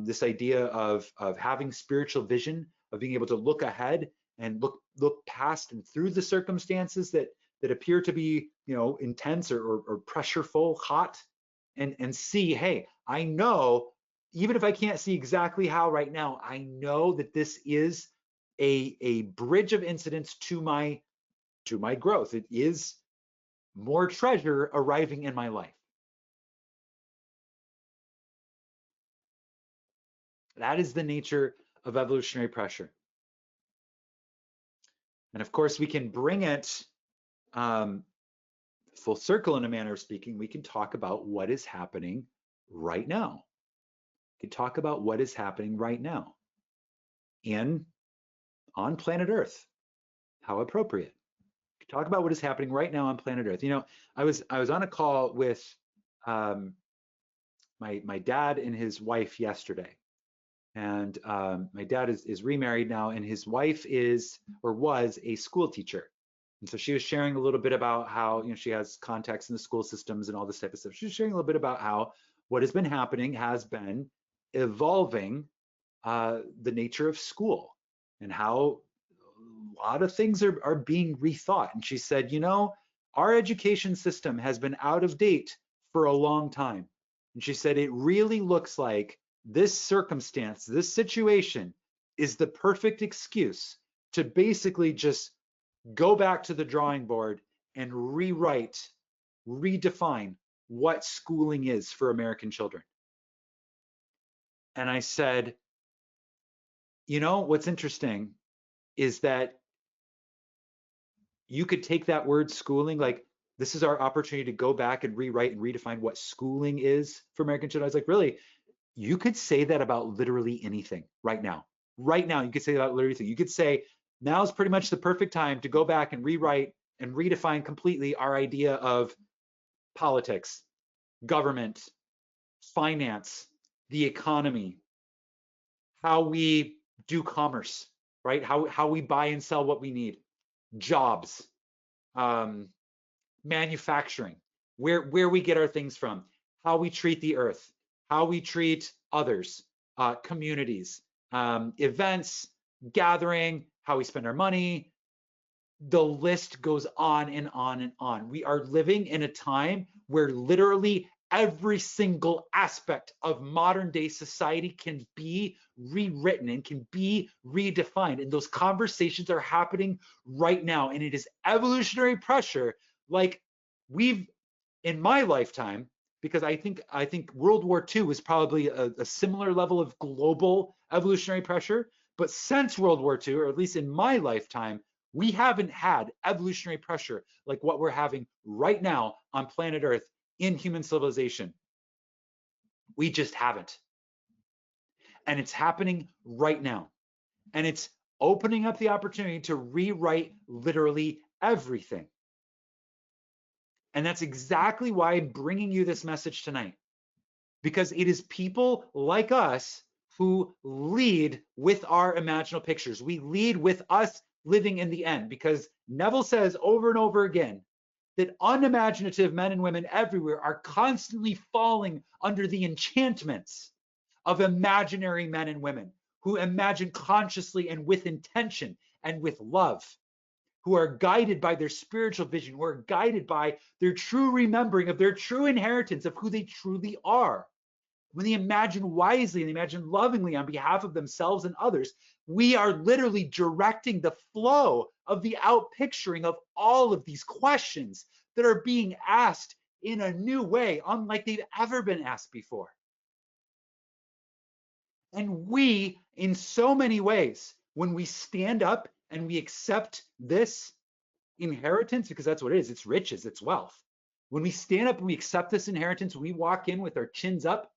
this idea of having spiritual vision, of being able to look ahead and look past and through the circumstances that appear to be, you know, intense or pressureful, hot, and see, hey, I know, even if I can't see exactly how right now, I know that this is a bridge of incidents to my growth. It is more treasure arriving in my life. That is the nature of evolutionary pressure. And of course, we can bring it full circle in a manner of speaking. We can talk about what is happening right now. We can talk about what is happening right now on planet Earth. How appropriate. We can talk about what is happening right now on planet Earth. You know, I was on a call with my dad and his wife yesterday. And my dad is remarried now, and his wife is or was a school teacher. And so she was sharing a little bit about how, you know, she has contacts in the school systems and all this type of stuff. She was sharing a little bit about how what has been happening has been evolving the nature of school and how a lot of things are being rethought. And she said, you know, our education system has been out of date for a long time. And she said, it really looks like this circumstance, this situation is the perfect excuse to basically just go back to the drawing board and rewrite, redefine what schooling is for American children. And I said, you know, what's interesting is that you could take that word schooling, like this is our opportunity to go back and rewrite and redefine what schooling is for American children. I was like, really? You could say that about literally anything right now. Right now, you could say that about literally anything. You could say, now is pretty much the perfect time to go back and rewrite and redefine completely our idea of politics, government, finance, the economy, how we do commerce, right? How we buy and sell what we need, jobs, manufacturing, where we get our things from, how we treat the earth, how we treat others, communities, events, gathering, how we spend our money. The list goes on and on and on. We are living in a time where literally every single aspect of modern day society can be rewritten and can be redefined. And those conversations are happening right now. And it is evolutionary pressure. Like we've In my lifetime, because I think World War II was probably a similar level of global evolutionary pressure, but since World War II, or at least in my lifetime, we haven't had evolutionary pressure like what we're having right now on planet Earth in human civilization. We just haven't. And it's happening right now. And it's opening up the opportunity to rewrite literally everything. And that's exactly why I'm bringing you this message tonight, because it is people like us who lead with our imaginal pictures. We lead with us living in the end, because Neville says over and over again that unimaginative men and women everywhere are constantly falling under the enchantments of imaginary men and women who imagine consciously and with intention and with love, who are guided by their spiritual vision, who are guided by their true remembering of their true inheritance of who they truly are. When they imagine wisely and they imagine lovingly on behalf of themselves and others, we are literally directing the flow of the outpicturing of all of these questions that are being asked in a new way, unlike they've ever been asked before. And we, in so many ways, when we stand up and we accept this inheritance, because that's what it is, it's riches, it's wealth. When we stand up and we accept this inheritance, we walk in with our chins up,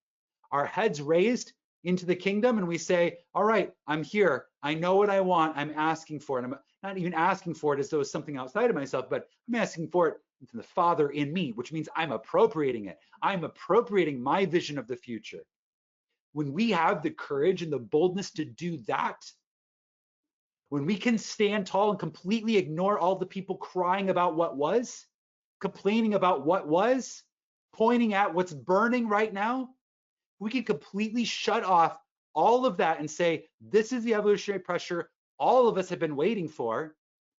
our heads raised into the kingdom, and we say, all right, I'm here. I know what I want. I'm asking for it. I'm not even asking for it as though it's something outside of myself, but I'm asking for it from the Father in me, which means I'm appropriating it. I'm appropriating my vision of the future. When we have the courage and the boldness to do that, when we can stand tall and completely ignore all the people crying about what was, complaining about what was, pointing at what's burning right now, we can completely shut off all of that and say, this is the evolutionary pressure all of us have been waiting for,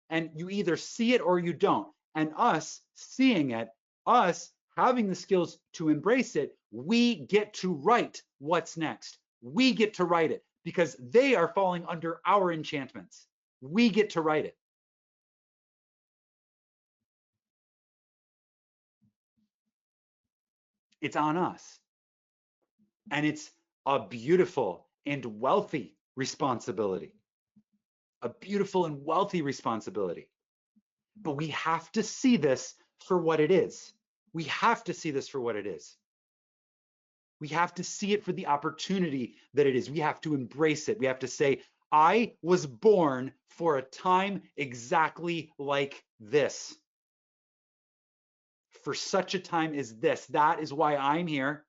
and you either see it or you don't. And us seeing it, us having the skills to embrace it, we get to write what's next. We get to write it because they are falling under our enchantments. We get to write it. It's on us. And it's a beautiful and wealthy responsibility. A beautiful and wealthy responsibility. But we have to see this for what it is. We have to see this for what it is. We have to see it for the opportunity that it is. We have to embrace it. We have to say, I was born for a time exactly like this. For such a time as this. That is why I'm here.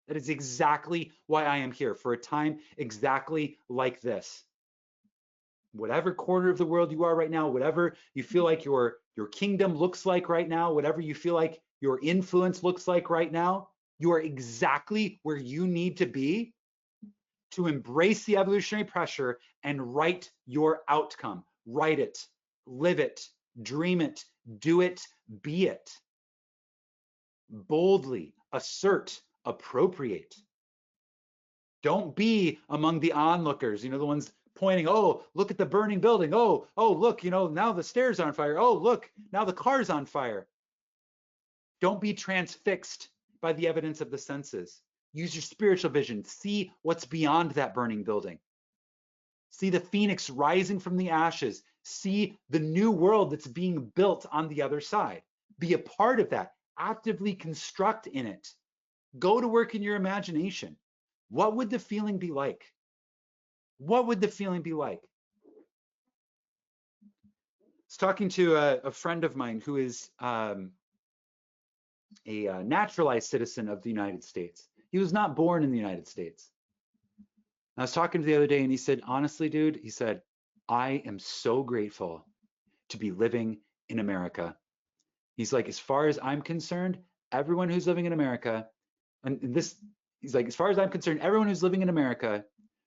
That is exactly why I am here, for a time exactly like this. Whatever corner of the world you are right now, whatever you feel like your kingdom looks like right now, whatever you feel like your influence looks like right now, you are exactly where you need to be to embrace the evolutionary pressure and write your outcome. Write it, live it, dream it, do it, be it. Boldly assert, appropriate. Don't be among the onlookers, the ones pointing, oh, look at the burning building. Oh, look, now the stairs are on fire. Oh, look, now the car's on fire. Don't be transfixed by the evidence of the senses. Use your spiritual vision. See what's beyond that burning building. See the phoenix rising from the ashes. See the new world that's being built on the other side. Be a part of that. Actively construct in it. Go to work in your imagination. What would the feeling be like? What would the feeling be like? I was talking to a friend of mine who is a naturalized citizen of the United States. He was not born in the United States. I was talking to him the other day and he said, honestly, dude, he said, I am so grateful to be living in America. He's like, as far as I'm concerned, everyone who's living in America, and this, he's like, as far as I'm concerned, everyone who's living in America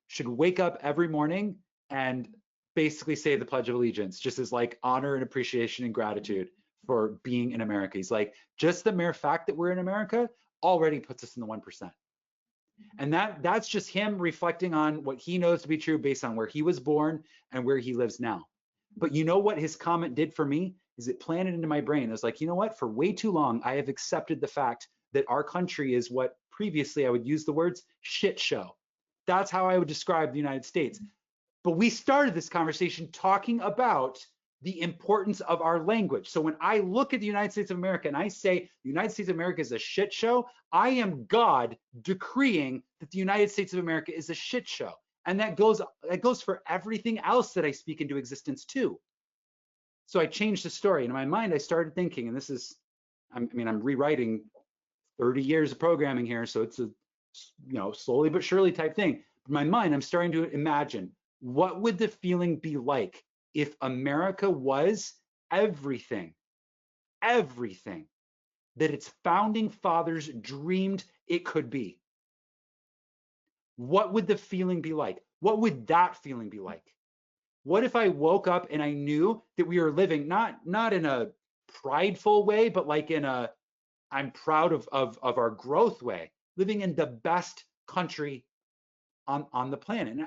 should wake up every morning and basically say the Pledge of Allegiance, just as like honor and appreciation and gratitude for being in America. He's like, just the mere fact that we're in America already puts us in the 1%. And that's just him reflecting on what he knows to be true based on where he was born and where he lives now. But you know what his comment did for me? is it planted into my brain. I was like, you know what? For way too long, I have accepted the fact that our country is what previously I would use the words shit show. That's how I would describe the United States. But we started this conversation talking about the importance of our language. So when I look at the United States of America and I say the United States of America is a shit show, I am God decreeing that the United States of America is a shit show. And that goes for everything else that I speak into existence too. So I changed the story. And in my mind, I started thinking, and this is, I'm rewriting 30 years of programming here. So it's a, slowly but surely type thing. In my mind, I'm starting to imagine, what would the feeling be like if America was everything that its founding fathers dreamed it could be? What would the feeling be like? What would that feeling be like? What if I woke up and I knew that we were living not in a prideful way, but like in a I'm proud of our growth way, living in the best country on the planet. And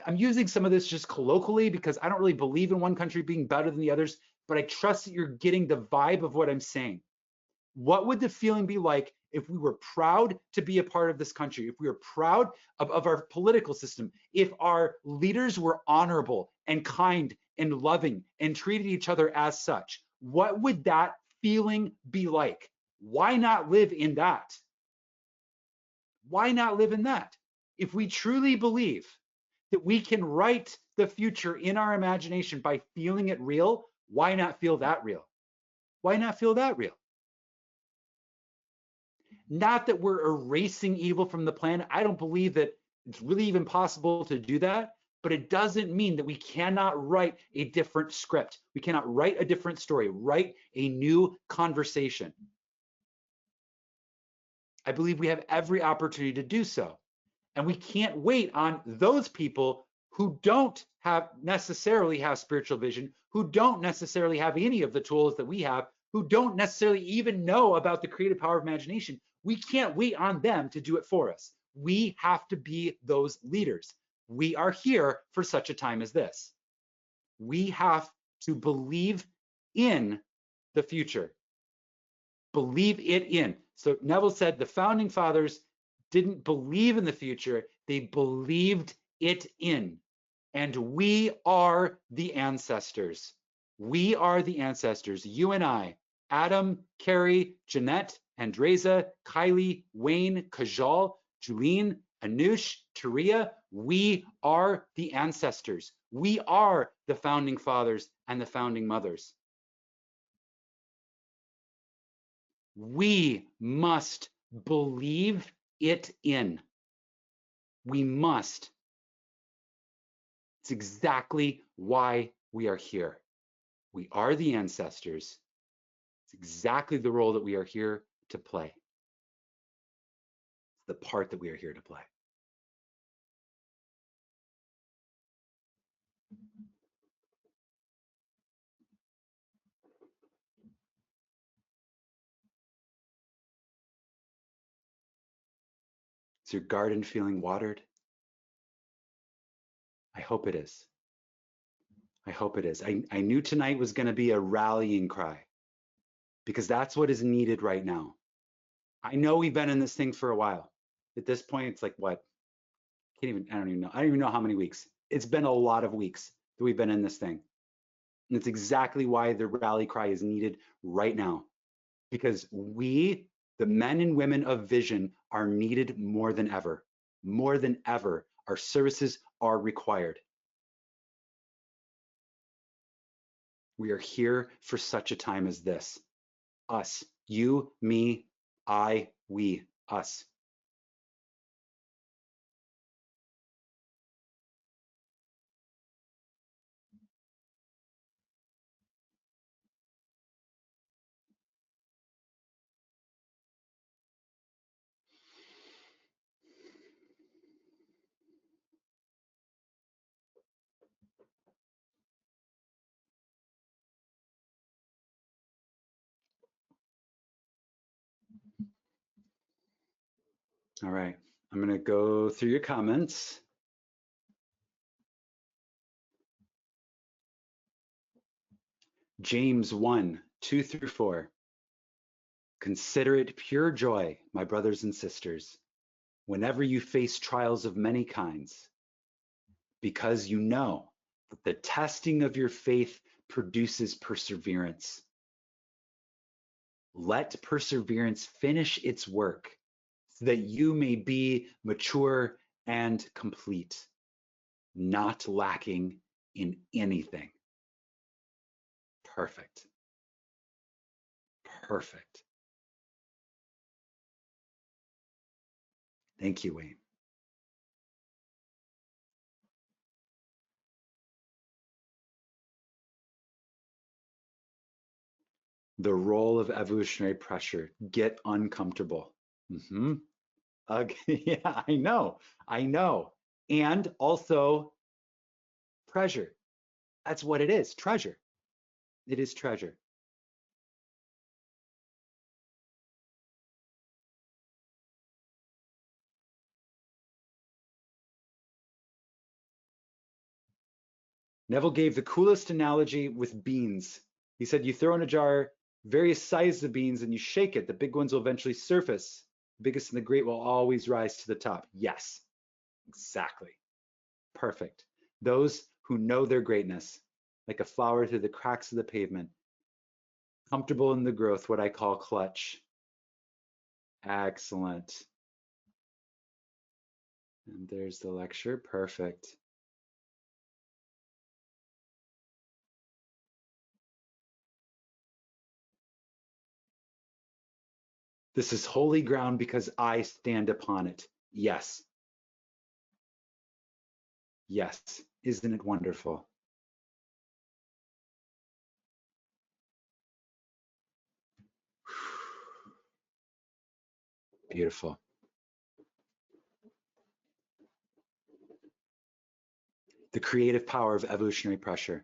I'm using some of this just colloquially because I don't really believe in one country being better than the others, but I trust that you're getting the vibe of what I'm saying. What would the feeling be like if we were proud to be a part of this country, if we were proud of our political system, if our leaders were honorable and kind and loving and treated each other as such? What would that feeling be like? Why not live in that? Why not live in that? If we truly believe that we can write the future in our imagination by feeling it real, why not feel that real? Why not feel that real? Not that we're erasing evil from the planet. I don't believe that it's really even possible to do that, but it doesn't mean that we cannot write a different script. We cannot write a different story, write a new conversation. I believe we have every opportunity to do so. And we can't wait on those people who don't necessarily have spiritual vision, who don't necessarily have any of the tools that we have, who don't necessarily even know about the creative power of imagination. We can't wait on them to do it for us. We have to be those leaders. We are here for such a time as this. We have to believe in the future. Believe it in. So Neville said the founding fathers didn't believe in the future, they believed it in. And we are the ancestors. We are the ancestors, you and I, Adam, Carrie, Jeanette, Andreza, Kylie, Wayne, Kajal, Julene, Anush, Taria. We are the ancestors. We are the founding fathers and the founding mothers. We must believe it in. We must. It's exactly why we are here. We are the ancestors. It's exactly the role that we are here to play. It's the part that we are here to play. Is your garden feeling watered? I hope it is. I hope it is. I knew tonight was going to be a rallying cry because that's what is needed right now. I know we've been in this thing for a while. At this point, it's like what? I don't even know how many weeks. It's been a lot of weeks that we've been in this thing. And it's exactly why the rally cry is needed right now. Because we, the men and women of vision, are needed more than ever. More than ever. Our services are required. We are here for such a time as this. Us, you, me, I, we, us. All right, I'm going to go through your comments. James 1:2-4. Consider it pure joy, my brothers and sisters, whenever you face trials of many kinds, because you know that the testing of your faith produces perseverance. Let perseverance finish its work so that you may be mature and complete, not lacking in anything. Perfect. Perfect. Thank you, Wayne. The role of evolutionary pressure, get uncomfortable. Yeah, I know. And also treasure. That's what it is, treasure. It is treasure. Neville gave the coolest analogy with beans. He said, you throw in a jar various sizes of beans and you shake it. The big ones will eventually surface. The biggest and the great will always rise to the top. Yes, exactly. Perfect. Those who know their greatness, like a flower through the cracks of the pavement, comfortable in the growth, what I call clutch. Excellent. And there's the lecture. Perfect. This is holy ground because I stand upon it. Yes. Yes. Isn't it wonderful? Beautiful. The creative power of evolutionary pressure.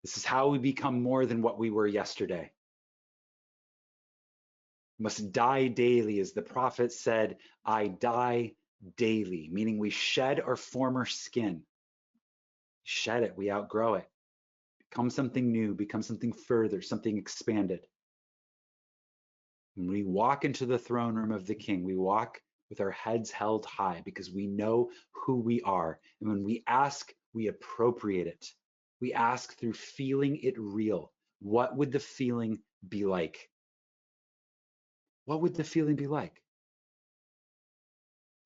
This is how we become more than what we were yesterday. We must die daily, as the prophet said, I die daily, meaning we shed our former skin. Shed it, we outgrow it. Become something new, become something further, something expanded. When we walk into the throne room of the King, we walk with our heads held high because we know who we are. And when we ask, we appropriate it. We ask through feeling it real. What would the feeling be like? What would the feeling be like?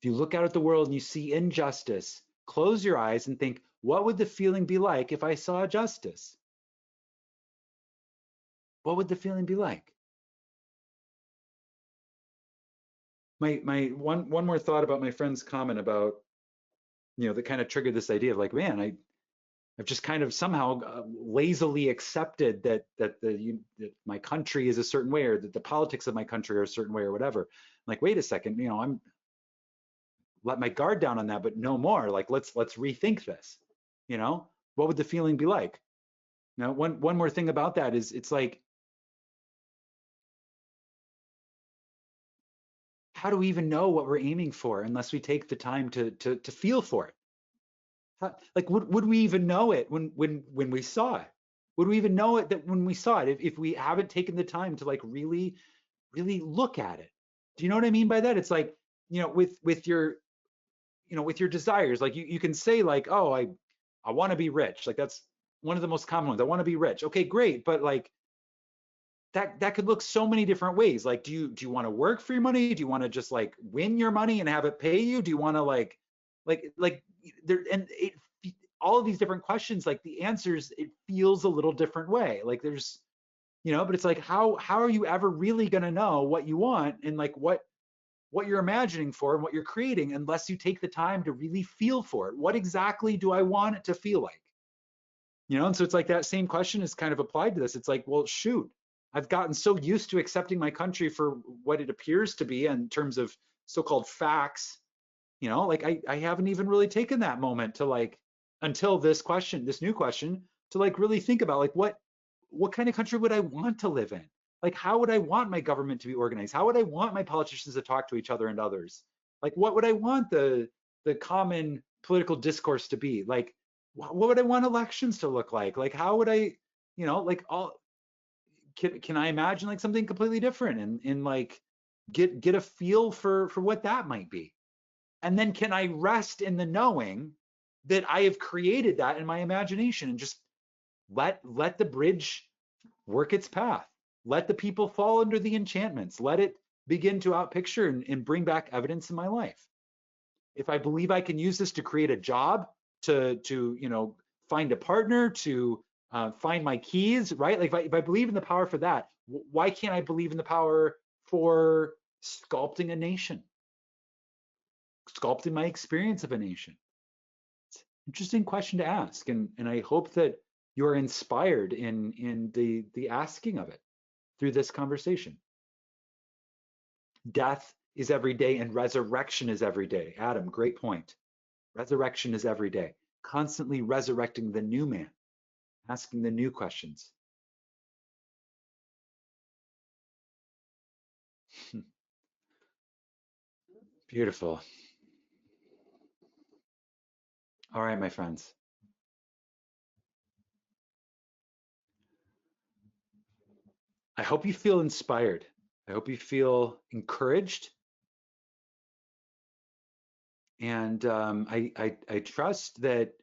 If you look out at the world and you see injustice, close your eyes and think, what would the feeling be like if I saw justice? What would the feeling be like? My one more thought about my friend's comment about, that kind of triggered this idea of like, man, I've just kind of somehow lazily accepted that that my country is a certain way, or that the politics of my country are a certain way, or whatever. I'm like, wait a second, I'm let my guard down on that, but no more. Like, let's rethink this. What would the feeling be like? Now, one more thing about that is, it's like, how do we even know what we're aiming for unless we take the time to feel for it? Like, would we even know it when we saw it? Would we even know it that when we saw it if we haven't taken the time to like really look at it? Do you know what I mean by that? It's like, with your with your desires, like you can say like, oh, I want to be rich. Like, that's one of the most common ones. I want to be rich. Okay, great, but like that could look so many different ways. Like, do you want to work for your money? Do you want to just like win your money and have it pay you? Do you want to like there, and it, all of these different questions, like the answers, it feels a little different way. Like there's, but it's like, how are you ever really going to know what you want and like what you're imagining for and what you're creating unless you take the time to really feel for it? What exactly do I want it to feel like? And so it's like that same question is kind of applied to this. It's like, well, shoot, I've gotten so used to accepting my country for what it appears to be in terms of so-called facts, like I haven't even really taken that moment to like, until this new question, to like really think about like, what kind of country would I want to live in? Like, how would I want my government to be organized? How would I want my politicians to talk to each other and others? Like, what would I want the common political discourse to be? Like, what would I want elections to look like? Like, how would I, like can I imagine like something completely different and like get a feel for what that might be? And then can I rest in the knowing that I have created that in my imagination and just let the bridge work its path. Let the people fall under the enchantments. Let it begin to outpicture and bring back evidence in my life. If I believe I can use this to create a job, to find a partner, to find my keys, right? Like if I believe in the power for that, why can't I believe in the power for sculpting a nation, sculpting my experience of a nation? It's an interesting question to ask, and I hope that you are inspired in the asking of it through this conversation. Death is every day and resurrection is every day. Adam, great point. Resurrection is every day. Constantly resurrecting the new man, asking the new questions. Beautiful. All right, my friends. I hope you feel inspired. I hope you feel encouraged. And I trust that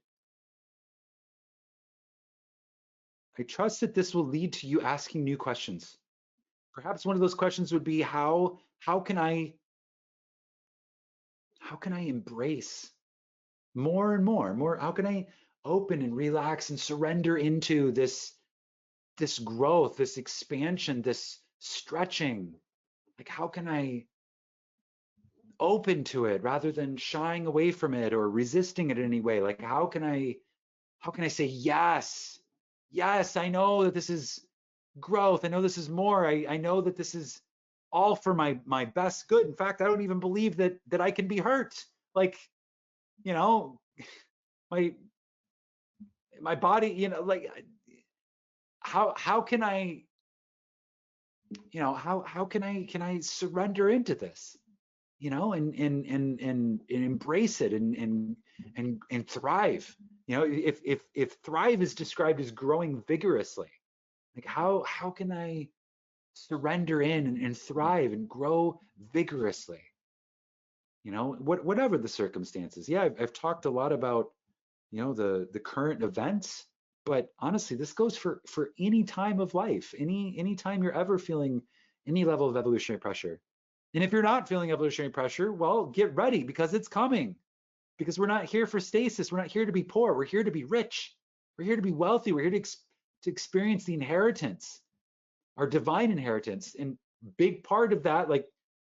this will lead to you asking new questions. Perhaps one of those questions would be how can I embrace more and more? How can I open and relax and surrender into this growth, this expansion, this stretching? Like how can I open to it rather than shying away from it or resisting it in any way? Like how can I say yes? Yes, I know that this is growth. I know this is more. I know that this is all for my best good. In fact, I don't even believe that I can be hurt. Like, my body, like how can I, how can I surrender into this, and embrace it and thrive. If thrive is described as growing vigorously, like how can I surrender in and thrive and grow vigorously? Whatever the circumstances. Yeah, I've talked a lot about the current events, but honestly, this goes for any time of life, any time you're ever feeling any level of evolutionary pressure. And if you're not feeling evolutionary pressure, well, get ready because it's coming. Because we're not here for stasis. We're not here to be poor. We're here to be rich. We're here to be wealthy. We're here to experience the inheritance, our divine inheritance. And big part of that, like,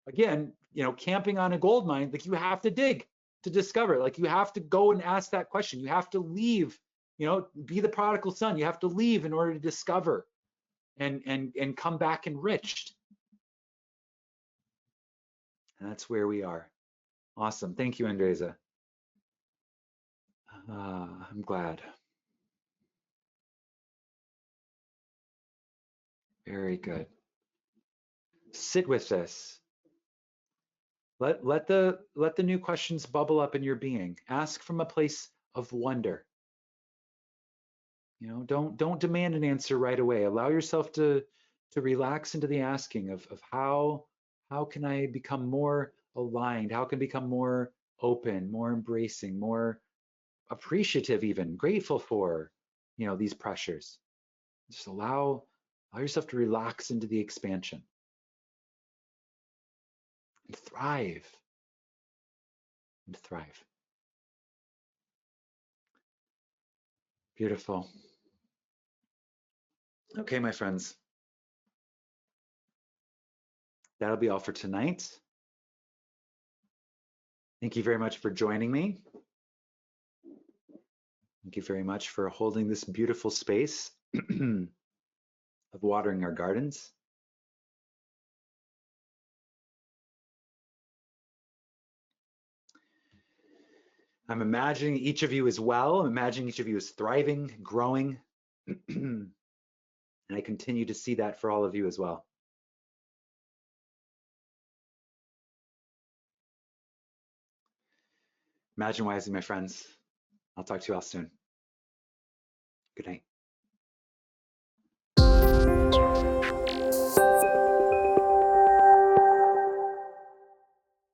again, camping on a gold mine, like you have to dig to discover. Like you have to go and ask that question. You have to leave, be the prodigal son. You have to leave in order to discover and come back enriched. And that's where we are. Awesome. Thank you, Andresa. I'm glad. Very good. Sit with this. Let the new questions bubble up in your being. Ask from a place of wonder. Don't demand an answer right away. Allow yourself to relax into the asking of how can I become more aligned? How can I become more open, more embracing, more appreciative, even grateful for these pressures? Just allow yourself to relax into the expansion and thrive and thrive. Beautiful. Okay, my friends, that'll be all for tonight. Thank you very much for joining me. Thank you very much for holding this beautiful space of watering our gardens. I'm imagining each of you as well. I'm imagining each of you is thriving, growing, and I continue to see that for all of you as well. Imagine wisely, my friends. I'll talk to you all soon. Good night.